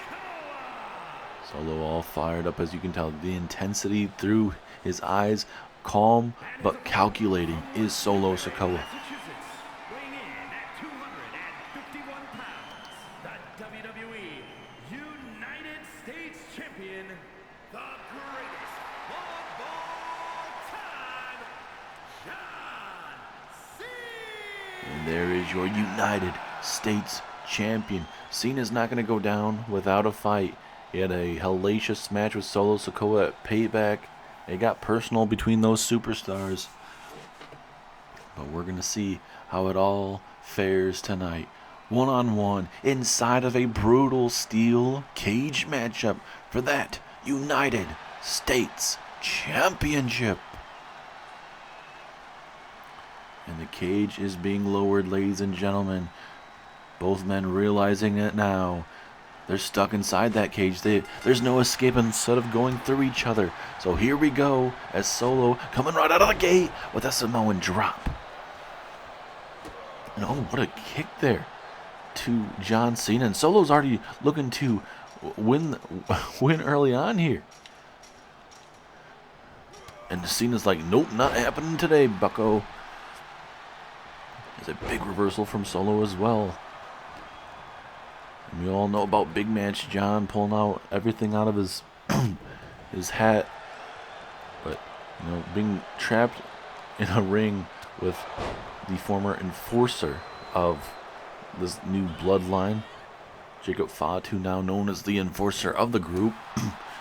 Sikoa. Solo all fired up, as you can tell. The intensity through his eyes, calm but calculating, is Solo Sikoa. Massachusetts, weighing in at 251 pounds, the WWE United States Champion, the greatest of all time, John Cena. And there is your United States Champion. Cena's not going to go down without a fight. He had a hellacious match with Solo Sikoa at Payback. It got personal between those superstars. But we're going to see how it all fares tonight. One-on-one inside of a brutal steel cage matchup for that United States Championship. And the cage is being lowered, ladies and gentlemen. Both men realizing it now. They're stuck inside that cage. There's no escape instead of going through each other. So here we go as Solo coming right out of the gate with a Samoan drop. And oh, what a kick there to John Cena. And Solo's already looking to win early on here. And Cena's like, nope, not happening today, bucko. There's a big reversal from Solo as well. And we all know about Big Match John pulling out everything out of his his hat. But, you know, being trapped in a ring with the former enforcer of this new bloodline, Jacob Fatu, now known as the enforcer of the group.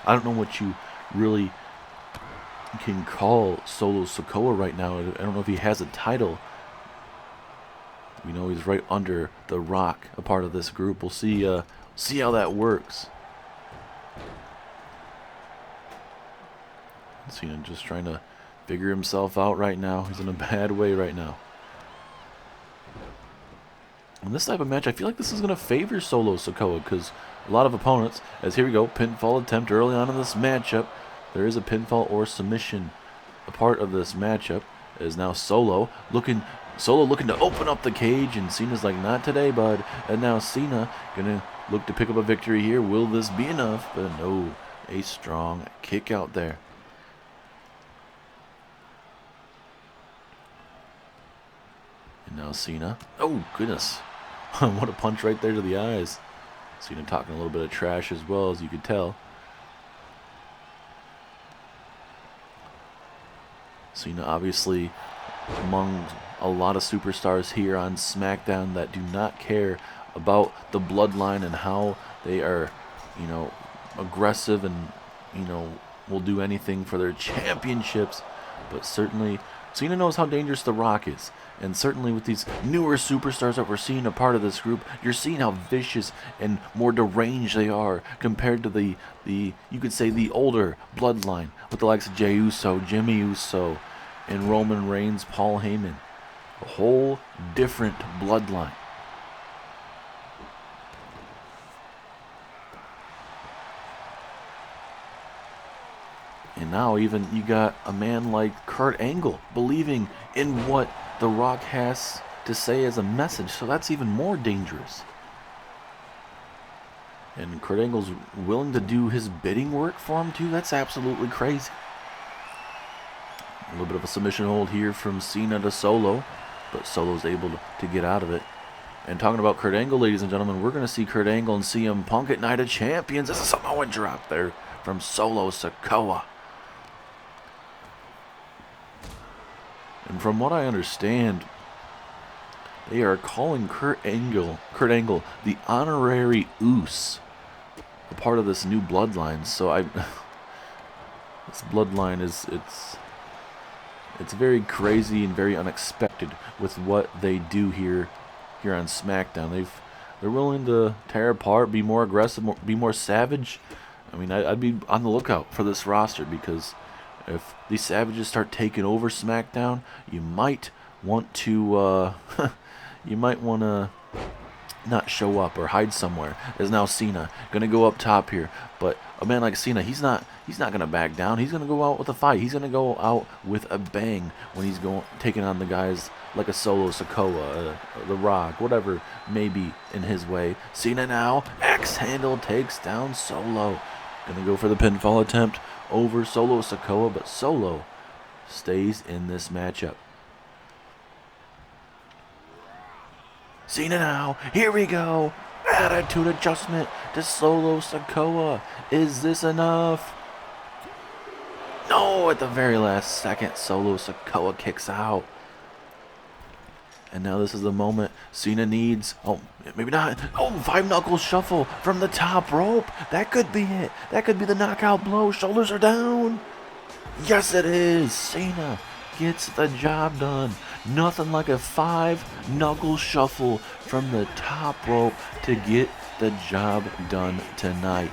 I don't know what you really can call Solo Sikoa right now. I don't know if he has a title. We know he's right under The Rock, a part of this group. We'll see how that works. Cena just trying to figure himself out right now. He's in a bad way right now. In this type of match, I feel like this is going to favor Solo Sikoa, because a lot of opponents, as here we go, pinfall attempt early on in this matchup. There is a pinfall or submission. A part of this matchup is now Solo looking to open up the cage, and Cena's like, not today, bud. And now Cena gonna look to pick up a victory here. Will this be enough? But no, a strong kick out there. And now Cena. Oh, goodness. What a punch right there to the eyes. Cena talking a little bit of trash as well, as you could tell. Cena obviously among a lot of superstars here on SmackDown that do not care about the bloodline and how they are, you know, aggressive and, you know, will do anything for their championships. But certainly Cena knows how dangerous The Rock is. And certainly with these newer superstars that we're seeing a part of this group, you're seeing how vicious and more deranged they are compared to the you could say the older bloodline with the likes of Jey Uso, Jimmy Uso, and Roman Reigns, Paul Heyman. A whole different bloodline. And now even you got a man like Kurt Angle believing in what The Rock has to say as a message. So that's even more dangerous. And Kurt Angle's willing to do his bidding work for him too. That's absolutely crazy. A little bit of a submission hold here from Cena to Solo. But Solo's able to get out of it. And talking about Kurt Angle, ladies and gentlemen, we're going to see Kurt Angle and CM Punk at Night of Champions. This is a Samoan drop there from Solo Sikoa. And from what I understand, they are calling Kurt Angle the honorary Oos, a part of this new bloodline. So this bloodline it's very crazy and very unexpected with what they do here on SmackDown. They're willing to tear apart, be more aggressive, be more savage. I mean, I'd be on the lookout for this roster because if these Savages start taking over SmackDown, you might want to not show up or hide somewhere. As now Cena gonna go up top here, but a man like Cena, he's not gonna back down. He's gonna go out with a fight. He's gonna go out with a bang when he's taking on the guys like a Solo Sikoa, The Rock, whatever may be in his way. Cena now X handle takes down Solo. Gonna go for the pinfall attempt over Solo Sikoa, but Solo stays in this matchup. Cena now, here we go. Attitude adjustment to Solo Sikoa. Is this enough? No, at the very last second, Solo Sikoa kicks out. And now this is the moment Cena needs. Oh, maybe not. Oh, 5-knuckle shuffle from the top rope. That could be it. That could be the knockout blow. Shoulders are down. Yes, it is. Cena gets the job done. Nothing like a 5-knuckle shuffle from the top rope to get the job done tonight.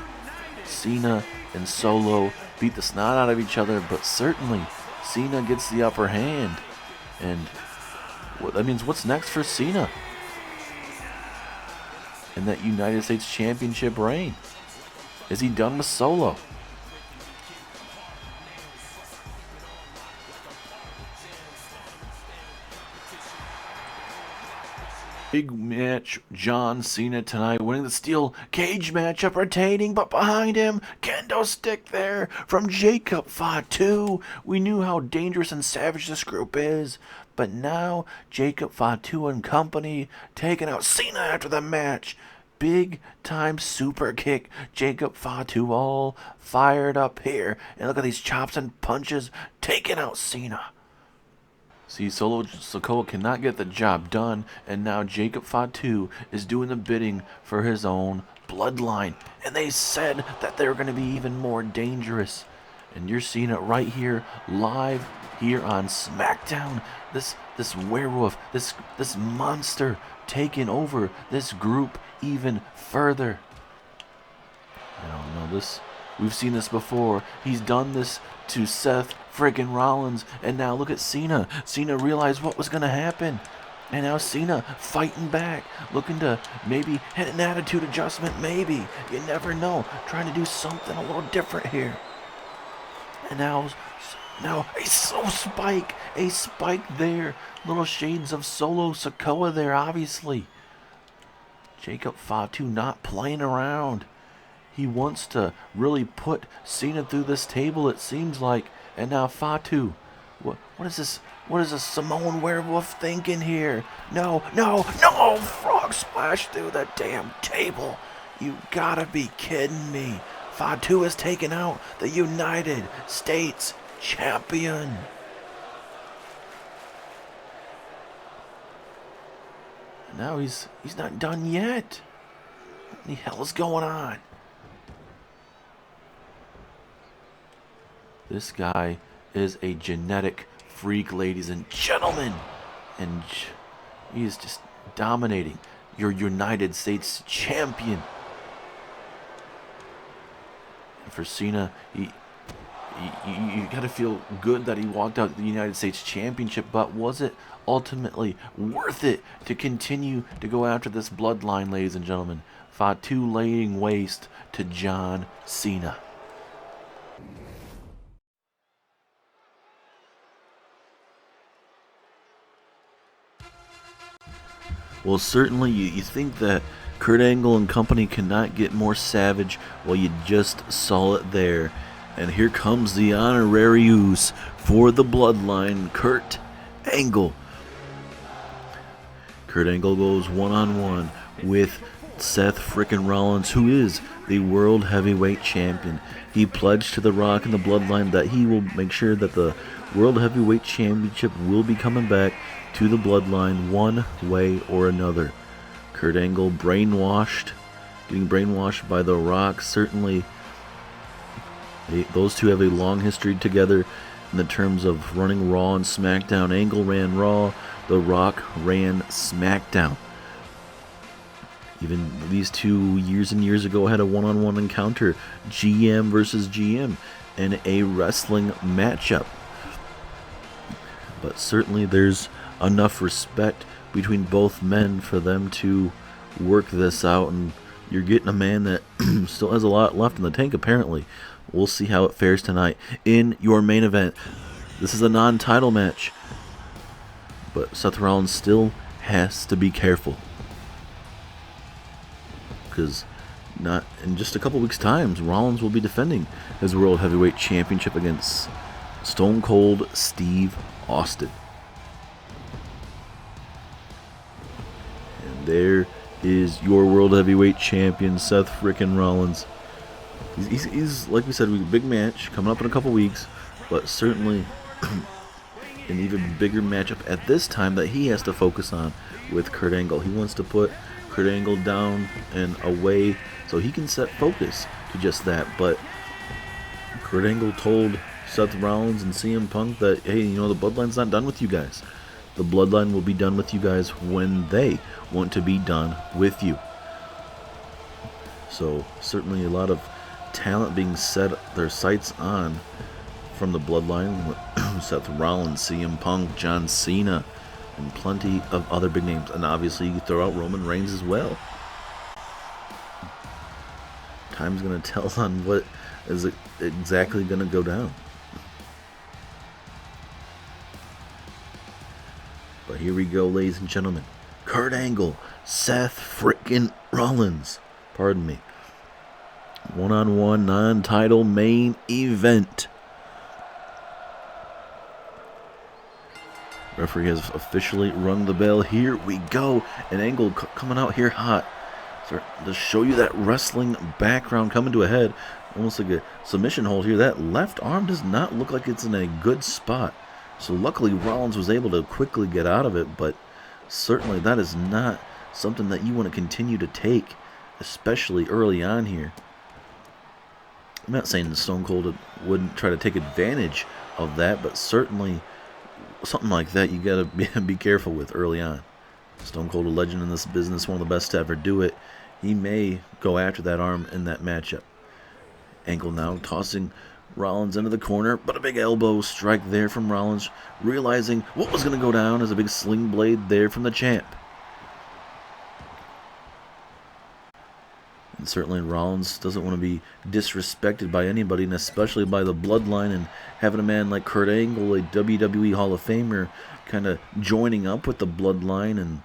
Cena and Solo beat the snot out of each other, but certainly Cena gets the upper hand. And that means what's next for Cena in that United States Championship reign? Is he done with Solo? Big match, John Cena tonight, winning the steel cage matchup, retaining, but behind him, kendo stick there from Jacob Fatu. We knew how dangerous and savage this group is, but now Jacob Fatu and company taking out Cena after the match. Big time super kick. Jacob Fatu all fired up here, and look at these chops and punches taking out Cena. See, Solo Sikoa cannot get the job done, and now Jacob Fatu is doing the bidding for his own bloodline. And they said that they were going to be even more dangerous. And you're seeing it right here, live here on Smackdown. This werewolf, this monster taking over this group even further. I don't know this. We've seen this before. He's done this to Seth friggin' Rollins, and now look at Cena. Cena realized what was gonna happen, and now Cena fighting back, looking to maybe hit an attitude adjustment. Maybe, you never know, trying to do something a little different here. And now a spike there. Little shades of Solo Sikoa there, obviously. Jacob Fatu not playing around. He wants to really put Cena through this table, it seems like. And now Fatu, what is this? What is a Samoan werewolf thinking here? No! Frog splash through the damn table. You gotta be kidding me. Fatu has taken out the United States Champion. Now he's not done yet. What the hell is going on? This guy is a genetic freak, ladies and gentlemen. And he is just dominating. Your United States champion. And for Cena, you got to feel good that he walked out the United States Championship, but was it ultimately worth it to continue to go after this bloodline, ladies and gentlemen? Fatu laying waste to John Cena. Well, certainly you think that Kurt Angle and company cannot get more savage. Well, you just saw it there. And here comes the honorarius for the bloodline, Kurt Angle. Kurt Angle goes one-on-one with Seth frickin' Rollins, who is the World Heavyweight Champion. He pledged to The Rock and the Bloodline that he will make sure that the World Heavyweight Championship will be coming back to the Bloodline one way or another. Kurt Angle getting brainwashed by The Rock. Certainly, those two have a long history together in the terms of running Raw and SmackDown. Angle ran Raw, The Rock ran SmackDown. Even these two years and years ago had a one-on-one encounter, GM versus GM. in a wrestling matchup. But certainly there's enough respect between both men for them to work this out, and you're getting a man that still has a lot left in the tank apparently. We'll see how it fares tonight in your main event. This is a non-title match, but Seth Rollins still has to be careful, because not in just a couple weeks' time, Rollins will be defending his World Heavyweight Championship against Stone Cold Steve Austin. And there is your World Heavyweight Champion, Seth frickin' Rollins. He's like we said, a big match coming up in a couple weeks, but certainly an even bigger matchup at this time that he has to focus on with Kurt Angle. He wants to put Kurt Angle down and away so he can set focus to just that. But Kurt Angle told Seth Rollins and CM Punk that, hey, you know, the Bloodline's not done with you guys. The Bloodline will be done with you guys when they want to be done with you. So certainly a lot of talent being set their sights on from the Bloodline with Seth Rollins, CM Punk, John Cena, and plenty of other big names. And obviously you throw out Roman Reigns as well. Time's going to tell on what is exactly going to go down. But here we go, ladies and gentlemen. Kurt Angle, Seth frickin' Rollins. Pardon me. One-on-one non-title main event. Referee has officially rung the bell. Here we go. An Angle coming out here hot. Start to show you that wrestling background coming to a head. Almost like a submission hold here. That left arm does not look like it's in a good spot. So luckily Rollins was able to quickly get out of it, but certainly that is not something that you want to continue to take, especially early on here. I'm not saying the Stone Cold wouldn't try to take advantage of that, but certainly something like that you gotta be careful with early on. Stone Cold, a legend in this business, one of the best to ever do it. He may go after that arm in that matchup. Angle now tossing Rollins into the corner, but a big elbow strike there from Rollins, realizing what was going to go down as a big sling blade there from the champ. And certainly Rollins doesn't want to be disrespected by anybody, and especially by the Bloodline, and having a man like Kurt Angle, a WWE Hall of Famer, kind of joining up with the Bloodline, and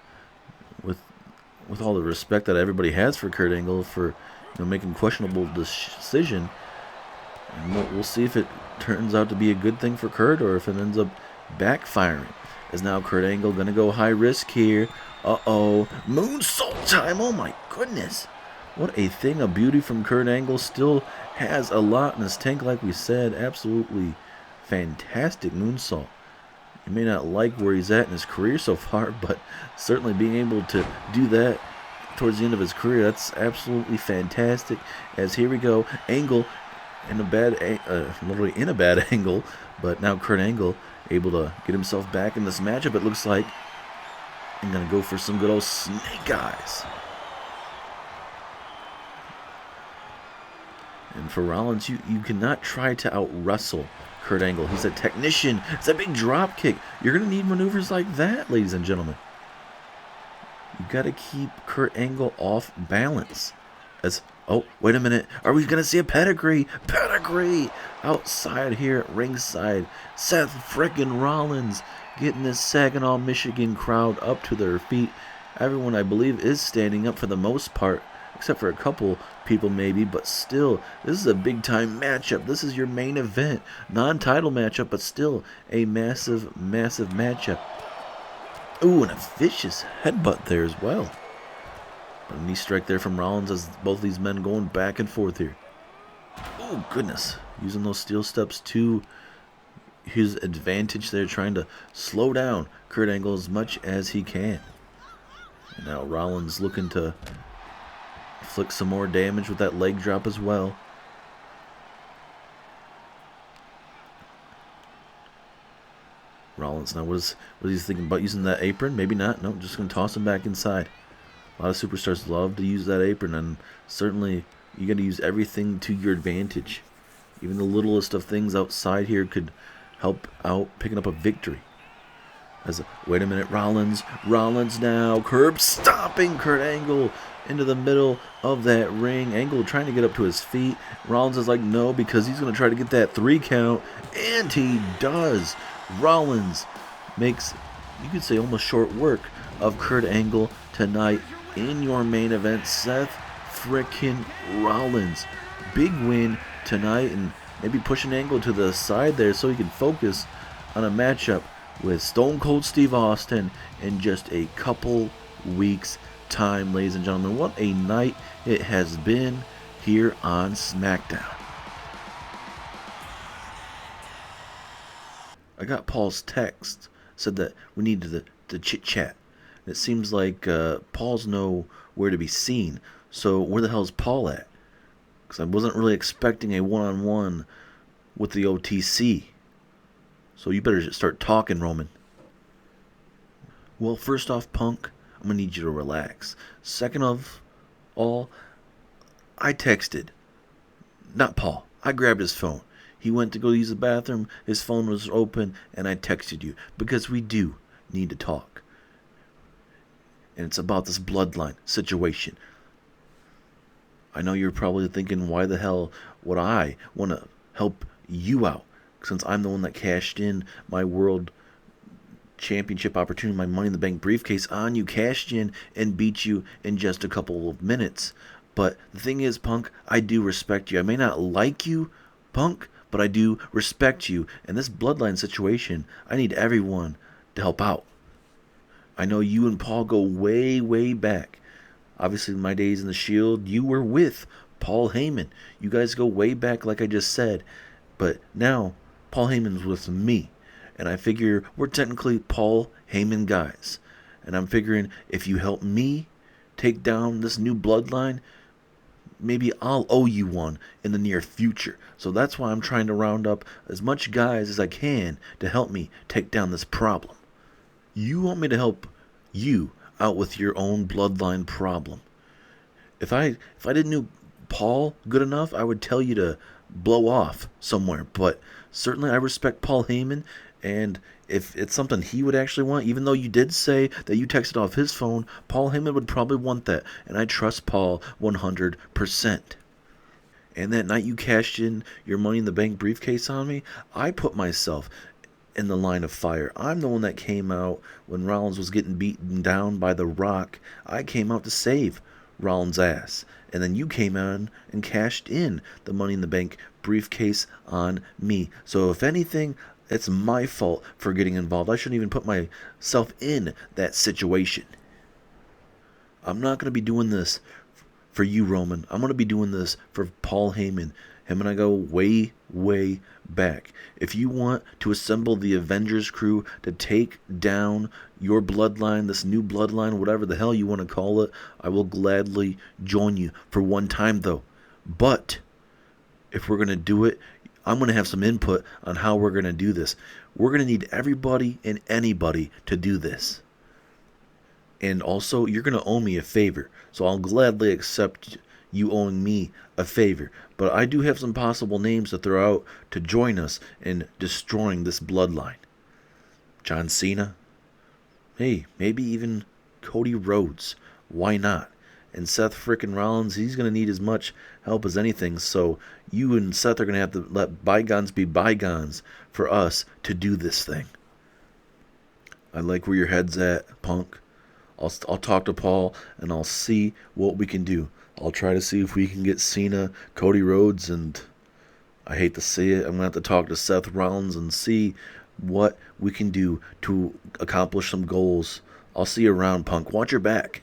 with all the respect that everybody has for Kurt Angle for making questionable decision. And we'll see if it turns out to be a good thing for Kurt or if it ends up backfiring. As now Kurt Angle going to go high risk here. Uh-oh. Moonsault time. Oh, my goodness. What a thing of beauty from Kurt Angle. Still has a lot in his tank, like we said. Absolutely fantastic moonsault. You may not like where he's at in his career so far, but certainly being able to do that towards the end of his career, that's absolutely fantastic. As here we go. Angle in a bad, literally in a bad angle, but now Kurt Angle able to get himself back in this matchup. It looks like I'm gonna go for some good old snake eyes. And for Rollins, you cannot try to out-wrestle Kurt Angle. He's a technician. It's a big drop kick. You're gonna need maneuvers like that, ladies and gentlemen. You gotta keep Kurt Angle off balance. Oh, wait a minute. Are we going to see a pedigree? Pedigree! Outside here at ringside. Seth frickin' Rollins getting this Saginaw, Michigan crowd up to their feet. Everyone, I believe, is standing up for the most part, except for a couple people maybe, but still, this is a big-time matchup. This is your main event. Non-title matchup, but still a massive, massive matchup. Ooh, and a vicious headbutt there as well. A knee strike there from Rollins as both these men going back and forth here. Oh, goodness. Using those steel steps to his advantage there, trying to slow down Kurt Angle as much as he can. And now Rollins looking to inflict some more damage with that leg drop as well. Rollins now, what is he thinking about using that apron? Maybe not. No, just going to toss him back inside. A lot of superstars love to use that apron, and certainly you got to use everything to your advantage Even the littlest of things outside here could help out picking up a victory. Wait a minute, Rollins now, curb stomping Kurt Angle into the middle of that ring. Angle trying to get up to his feet. Rollins is like, no, because he's going to try to get that 3 count, and he does. Rollins makes, you could say, almost short work of Kurt Angle tonight in your main event. Seth frickin' Rollins. Big win tonight, and maybe pushing Angle to the side there so he can focus on a matchup with Stone Cold Steve Austin in just a couple weeks' time, ladies and gentlemen. What a night it has been here on Smackdown. I got Paul's text, said that we needed to chit-chat. It seems like Paul's nowhere to be seen, so where the hell's Paul at? Because I wasn't really expecting a one-on-one with the OTC. So you better just start talking, Roman. Well, first off, Punk, I'm going to need you to relax. Second of all, I texted. Not Paul. I grabbed his phone. He went to go use the bathroom. His phone was open, and I texted you. Because we do need to talk. And it's about this Bloodline situation. I know you're probably thinking, why the hell would I want to help you out? Since I'm the one that cashed in my World Championship opportunity, my Money in the Bank briefcase on you, cashed in and beat you in just a couple of minutes. But the thing is, Punk, I do respect you. I may not like you, Punk, but I do respect you. And this Bloodline situation, I need everyone to help out. I know you and Paul go way, way back. Obviously, my days in the Shield, you were with Paul Heyman. You guys go way back, like I just said. But now, Paul Heyman's with me, and I figure we're technically Paul Heyman guys. And I'm figuring if you help me take down this new Bloodline, maybe I'll owe you one in the near future. So that's why I'm trying to round up as much guys as I can to help me take down this problem. You want me to help you out with your own Bloodline problem. If I didn't know Paul good enough, I would tell you to blow off somewhere, but certainly I respect Paul Heyman, and if it's something he would actually want, even though you did say that you texted off his phone, Paul Heyman would probably want that, and I trust Paul 100%. And that night you cashed in your Money in the Bank briefcase on me, I put myself in the line of fire. I'm the one that came out when Rollins was getting beaten down by The Rock. I came out to save Rollins' ass. And then you came on and cashed in the Money in the Bank briefcase on me. So if anything, it's my fault for getting involved. I shouldn't even put myself in that situation. I'm not going to be doing this for you, Roman. I'm going to be doing this for Paul Heyman. Him and I go way, way back. If you want to assemble the Avengers crew to take down your Bloodline, this new Bloodline, whatever the hell you want to call it, I will gladly join you for one time, though. But if we're going to do it, I'm going to have some input on how we're going to do this. We're going to need everybody and anybody to do this. And also, you're going to owe me a favor, so I'll gladly accept you owing me a favor. But I do have some possible names to throw out to join us in destroying this Bloodline. John Cena. Hey, maybe even Cody Rhodes. Why not? And Seth frickin' Rollins, he's going to need as much help as anything. So you and Seth are going to have to let bygones be bygones for us to do this thing. I like where your head's at, Punk. I'll talk to Paul and I'll see what we can do. I'll try to see if we can get Cena, Cody Rhodes, and I hate to say it, I'm going to have to talk to Seth Rollins and see what we can do to accomplish some goals. I'll see you around, Punk. Watch your back.